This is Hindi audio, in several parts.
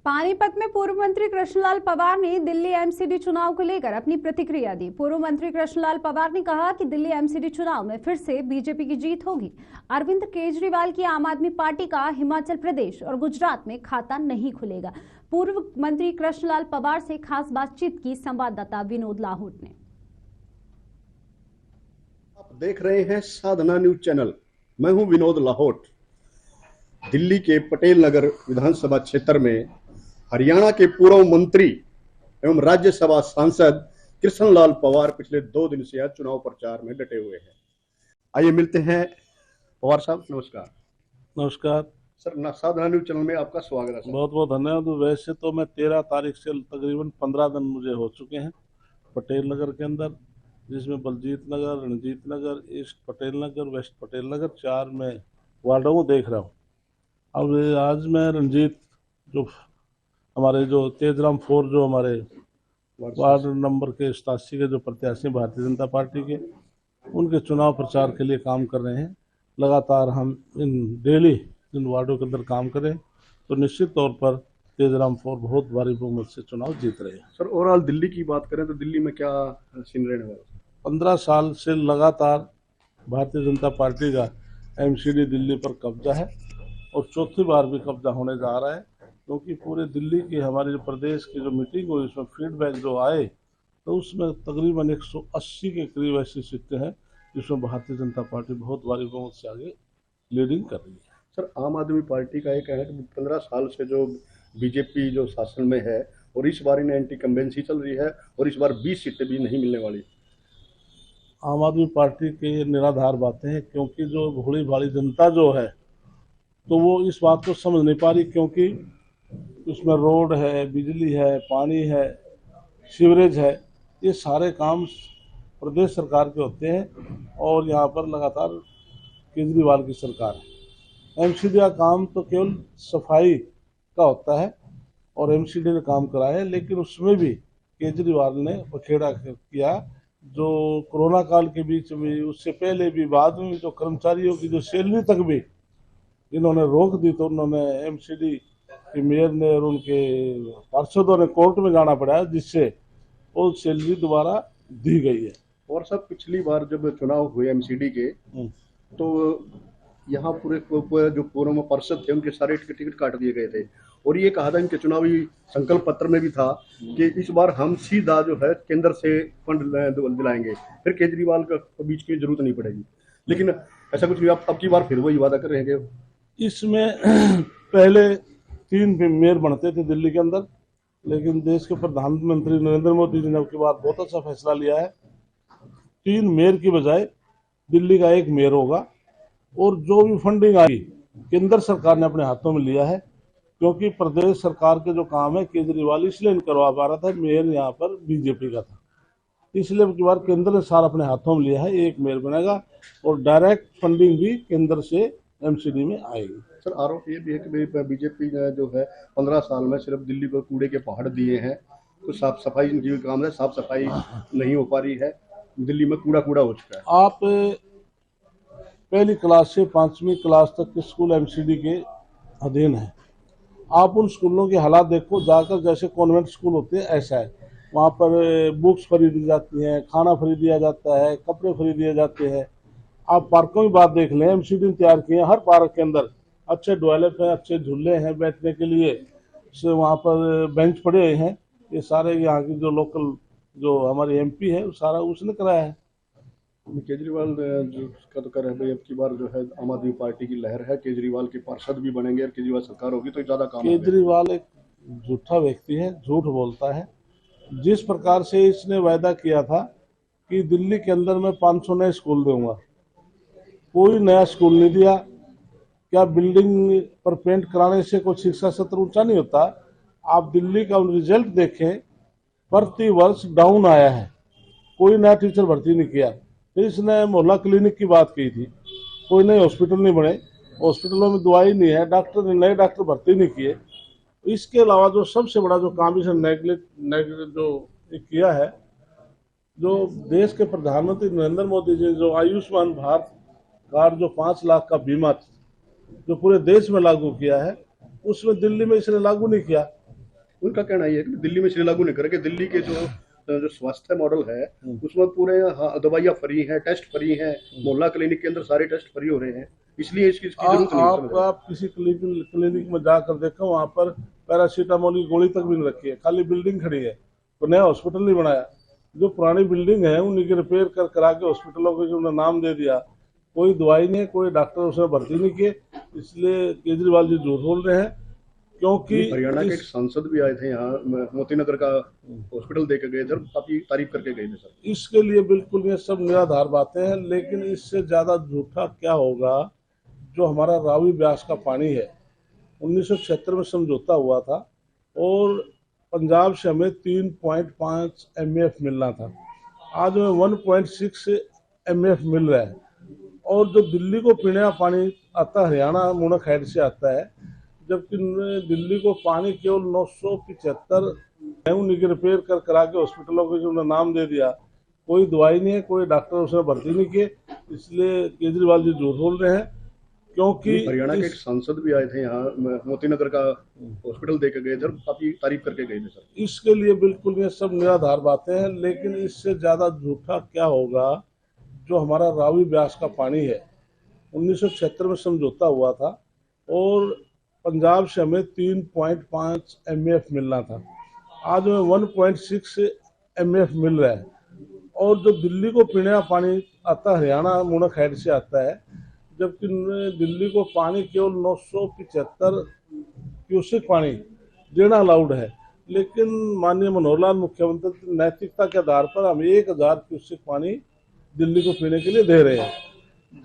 पानीपत में पूर्व मंत्री कृष्णलाल पवार ने दिल्ली एमसीडी चुनाव को लेकर अपनी प्रतिक्रिया दी। पूर्व मंत्री कृष्णलाल पवार ने कहा कि दिल्ली एमसीडी चुनाव में फिर से बीजेपी की जीत होगी। अरविंद केजरीवाल की आम आदमी पार्टी का हिमाचल प्रदेश और गुजरात में खाता नहीं खुलेगा। पूर्व मंत्री कृष्णलाल पवार से खास बातचीत की संवाददाता विनोद लाहौट ने। आप देख रहे हैं साधना न्यूज चैनल। मैं हूं विनोद लाहौट। दिल्ली के पटेल नगर विधानसभा क्षेत्र में हरियाणा के पूर्व मंत्री एवं राज्यसभा सांसद कृष्णलाल पवार पिछले 2 दिन से चुनाव प्रचार में डटे हुए हैं। आइए मिलते हैं। पवार साहब नमस्कार। नमस्कार सर, साधना न्यूज चैनल में आपका स्वागत है। बहुत बहुत धन्यवाद। वैसे तो मैं 13 तारीख से तकरीबन 15 दिन मुझे हो चुके हैं पटेल नगर के अंदर, जिसमें बलजीत नगर, रणजीत नगर, ईस्ट पटेल नगर, वेस्ट पटेल नगर 4 में वार्डों को देख रहा हूँ। अब आज मैं रणजीत जो हमारे जो तेजराम 4 जो हमारे वार्ड नंबर के 87 के जो प्रत्याशी भारतीय जनता पार्टी के, उनके चुनाव प्रचार के लिए काम कर रहे हैं। लगातार हम डेली इन वार्डों के अंदर काम करें तो निश्चित तौर पर तेजराम 4 बहुत भारी बहुमत से चुनाव जीत रहे हैं। सर, ओवरऑल दिल्ली की बात करें तो दिल्ली में क्या सीन रहने वाला? 15 साल से लगातार भारतीय जनता पार्टी का एमसीडी दिल्ली पर कब्जा है और चौथी बार भी कब्जा होने जा रहा है, क्योंकि पूरे दिल्ली की हमारे जो प्रदेश की जो मीटिंग हुई उसमें फीडबैक जो आए तो उसमें तकरीबन 180 के करीब ऐसी सीटें हैं जिसमें भारतीय जनता पार्टी बहुत भारी बहुमत से आगे लीडिंग कर रही है। सर, आम आदमी पार्टी का ये कहना है कि 15 साल से जो बीजेपी जो शासन में है और इस बार इन्हें एंटी कंबेंसी चल रही है और इस बार 20 सीटें भी नहीं मिलने वाली। आम आदमी पार्टी के निराधार बातें हैं, क्योंकि जो भोली भाली जनता जो है तो वो इस बात को समझ नहीं पा रही, क्योंकि उसमें रोड है, बिजली है, पानी है, सीवरेज है, ये सारे काम प्रदेश सरकार के होते हैं और यहाँ पर लगातार केजरीवाल की सरकार है। एमसीडी का काम तो केवल सफाई का होता है और एमसीडी ने काम कराया है, लेकिन उसमें भी केजरीवाल ने बखेड़ा किया। जो कोरोना काल के बीच में, उससे पहले भी, बाद में जो कर्मचारियों की जो सैलरी तक भी इन्होंने रोक दी, तो उन्होंने एमसीडी के मेयर ने और उनके पार्षदों ने कोर्ट में जाना पड़ा, जिससे वो सैलरी दोबारा दी गई है। और सब पिछली बार जब चुनाव हुए एमसीडी के तो यहाँ पूरे जो पूर्व पार्षद थे उनके सारे टिकट काट दिए गए थे और ये कहा था इनके चुनावी संकल्प पत्र में भी था कि इस बार हम सीधा जो है केंद्र से फंड दिलाएंगे, फिर केजरीवाल का बीच की जरूरत नहीं पड़ेगी। लेकिन ऐसा कुछ नहीं, अब की बार फिर वही वादा कर रहे हैं। इसमें पहले 3 मेयर बनते थे दिल्ली के अंदर, लेकिन देश के प्रधानमंत्री नरेंद्र मोदी जी ने अब की बार बहुत अच्छा फैसला लिया है। 3 मेयर की बजाय दिल्ली का 1 मेयर होगा और जो भी फंडिंग आई केंद्र सरकार ने अपने हाथों में लिया है, क्योंकि प्रदेश सरकार के जो काम है केजरीवाल इसलिए नहीं करवा पा रहा था, मेयर यहाँ पर बीजेपी का था, इसलिए अब की बार केंद्र ने सारा अपने हाथों में लिया है। 1 मेयर बनेगा और डायरेक्ट फंडिंग भी केंद्र से एमसीडी में आएगी। सर, आरोप ये भी है कि बीजेपी ने जो है 15 साल में सिर्फ दिल्ली को कूड़े के पहाड़ दिए हैं, कुछ साफ सफाई इनकी भी काम है, साफ सफाई नहीं हो पा रही है, दिल्ली में कूड़ा हो चुका है। आप पहली क्लास से 5वीं क्लास तक के स्कूल एमसीडी के अधीन है। आप उन स्कूलों के हालात देखो जाकर, जैसे कॉन्वेंट स्कूल होते हैं ऐसा है। वहाँ पर बुक्स खरीदी जाती हैं, खाना खरीद दिया जाता है, कपड़े खरीद दिए जाते हैं। आप पार्कों की बात देख लें, एमसीडी तैयार किए हैं, हर पार्क के अंदर अच्छे टॉयलेट हैं, अच्छे झूले हैं बैठने के लिए, से वहाँ पर बेंच पड़े हुए हैं। ये सारे यहाँ की जो लोकल जो हमारे एमपी है वो सारा उसने कराया है। केजरीवाल जो का तो कर रहे हैं भाई, अब की बार जो है आम आदमी पार्टी की लहर है, केजरीवाल के पार्षद भी बनेंगे और केजरीवाल सरकार होगी तो ज्यादा काम। केजरीवाल एक झूठा व्यक्ति है, झूठ बोलता है। जिस प्रकार से इसने वायदा किया था कि दिल्ली के अंदर मैं 500 नए स्कूल दूंगा, कोई नया स्कूल नहीं दिया। क्या बिल्डिंग पर पेंट कराने से कोई शिक्षा सत्र ऊंचा नहीं होता? आप दिल्ली का रिजल्ट देखें, प्रति वर्ष डाउन आया है, कोई नया टीचर भर्ती नहीं किया। फिर इसने मोहल्ला क्लिनिक की बात की थी, कोई नए हॉस्पिटल नहीं बने, हॉस्पिटलों में दवाई नहीं है, डॉक्टर नए डॉक्टर भर्ती नहीं किए। इसके अलावा जो सबसे बड़ा जो काम इसने नेगलेक्ट जो किया है, जो देश के प्रधानमंत्री नरेंद्र मोदी जी जो आयुष्मान भारत कार्ड जो 5 लाख का बीमा जो पूरे देश में लागू किया है, उसमें दिल्ली में इसने लागू नहीं किया। उनका कहना ये है कि दिल्ली में श्री लागू नहीं करके दिल्ली के जो स्वास्थ्य मॉडल है उसमें पूरे दवाइयाँ फ्री हैं, टेस्ट फ्री हैं, मोहल्ला क्लिनिक के अंदर सारे टेस्ट फ्री हो रहे हैं, इसलिए इसकी जरूरत नहीं है। आप किसी क्लिनिक में जाकर देखो, वहाँ पर पैरासीटामोल की गोली तक भी नहीं रखी है, खाली बिल्डिंग खड़ी है, तो नया हॉस्पिटल नहीं बनाया। जो पुरानी बिल्डिंग है उन्हीं की रिपेयर करा के हॉस्पिटलों को जो नाम दे दिया, कोई दवाई नहीं है, कोई डॉक्टर उसमें भर्ती नहीं किए, इसलिए केजरीवाल जी झूठ बोल रहे हैं। क्योंकि हरियाणा के एक सांसद भी आए थे यहाँ, मोती नगर का हॉस्पिटल देके गए थे, काफी तारीफ करके गए थे सर। इसके लिए बिल्कुल ये सब निराधार बातें हैं, लेकिन इससे ज्यादा झूठा क्या होगा। जो हमारा रावी ब्यास का पानी है 1976 में समझौता हुआ था और पंजाब से हमें 3.5 MF मिलना था, आज हमें 1.6 MF मिल रहा है। और जो दिल्ली को पीने का पानी आता है हरियाणा मुनक हेड से आता है, जबकि दिल्ली को पानी केवल 975 उन्हीं की रिपेयर करा के हॉस्पिटलों को जो नाम दे दिया, कोई दवाई नहीं है, कोई डॉक्टर उसमें भर्ती नहीं किए, इसलिए केजरीवाल जी झूठ बोल रहे हैं। क्योंकि हरियाणा के एक सांसद भी आए थे यहाँ, मोती नगर का हॉस्पिटल देके गए थे, काफी तारीफ करके गए थे सर। इसके लिए बिल्कुल ये सब निराधार बातें हैं, लेकिन इससे ज्यादा झूठा क्या होगा। जो हमारा रावी ब्यास का पानी है 1976 में समझौता हुआ था और पंजाब से हमें 3.5 MF मिलना था, आज हमें 1.6 MF मिल रहा है। और जो दिल्ली को पीने का पानी आता है हरियाणा मुनक हेड से आता है, जबकि दिल्ली को पानी केवल 975 क्यूसेक पानी देना अलाउड है, लेकिन माननीय मनोहर लाल मुख्यमंत्री नैतिकता के आधार पर हम 1000 क्यूसेक पानी दिल्ली को पीने के लिए दे रहे हैं।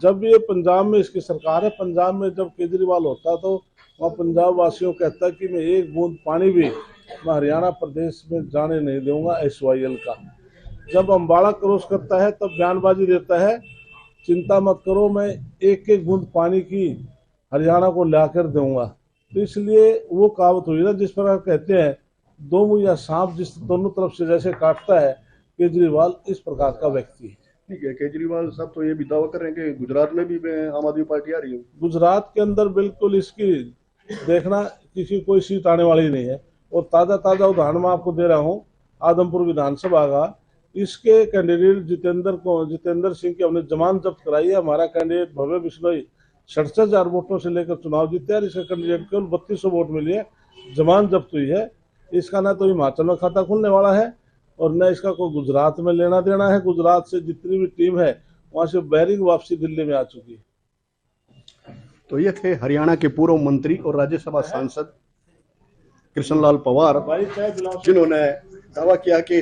जब ये पंजाब में इसकी सरकार है, पंजाब में जब केजरीवाल होता तो वहाँ पंजाब वासियों कहता कि मैं एक बूंद पानी भी मैं हरियाणा प्रदेश में जाने नहीं दूंगा SYL का। जब अम्बाला क्रॉस करता है तब बयानबाजी देता है, चिंता मत करो मैं एक एक बूंद पानी की हरियाणा को लाकर दूंगा। तो इसलिए वो कहावत हुई ना, जिस पर कहते हैं दो मुँह सांप जिस दोनों तरफ से जैसे काटता है, केजरीवाल इस प्रकार का व्यक्ति है। ठीक है, केजरीवाल साहब तो ये भी दावा कर रहे हैं कि गुजरात में भी आम आदमी पार्टी आ रही है। गुजरात के अंदर बिल्कुल इसकी देखना किसी कोई सीट आने वाली नहीं है। और ताज़ा उदाहरण मैं आपको दे रहा हूँ, आदमपुर विधानसभा का, इसके कैंडिडेट जितेंद्र सिंह की हमने जमानत जब्त कराई है। हमारा कैंडिडेट भव्य बिश्नोई 67,000 वोटों से लेकर चुनाव जीते और इसका कैंडिडेट केवल 3200 वोट मिली है, जमानत जब्त हुई है। इसका ना तो हिमाचल में खाता खुलने वाला है और न इसका कोई गुजरात में लेना देना है। गुजरात से जितनी भी टीम है वहां से बैरिंग वापसी दिल्ली में आ चुकी है। तो ये थे हरियाणा के पूर्व मंत्री और राज्यसभा सांसद कृष्णलाल पवार, जिन्होंने दावा किया कि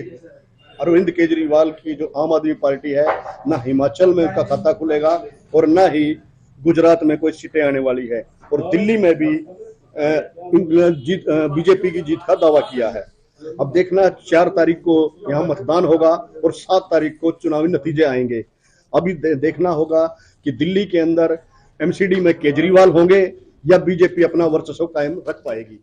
अरविंद केजरीवाल की जो आम आदमी पार्टी है, ना हिमाचल में उसका खाता खुलेगा और ना ही गुजरात में कोई सीटें आने वाली है, और दिल्ली में भी बीजेपी की जीत का दावा किया है। अब देखना 4 तारीख को यहाँ मतदान होगा और 7 तारीख को चुनावी नतीजे आएंगे। अभी देखना होगा कि दिल्ली के अंदर MCD में केजरीवाल होंगे या बीजेपी अपना वर्चस्व कायम रख पाएगी।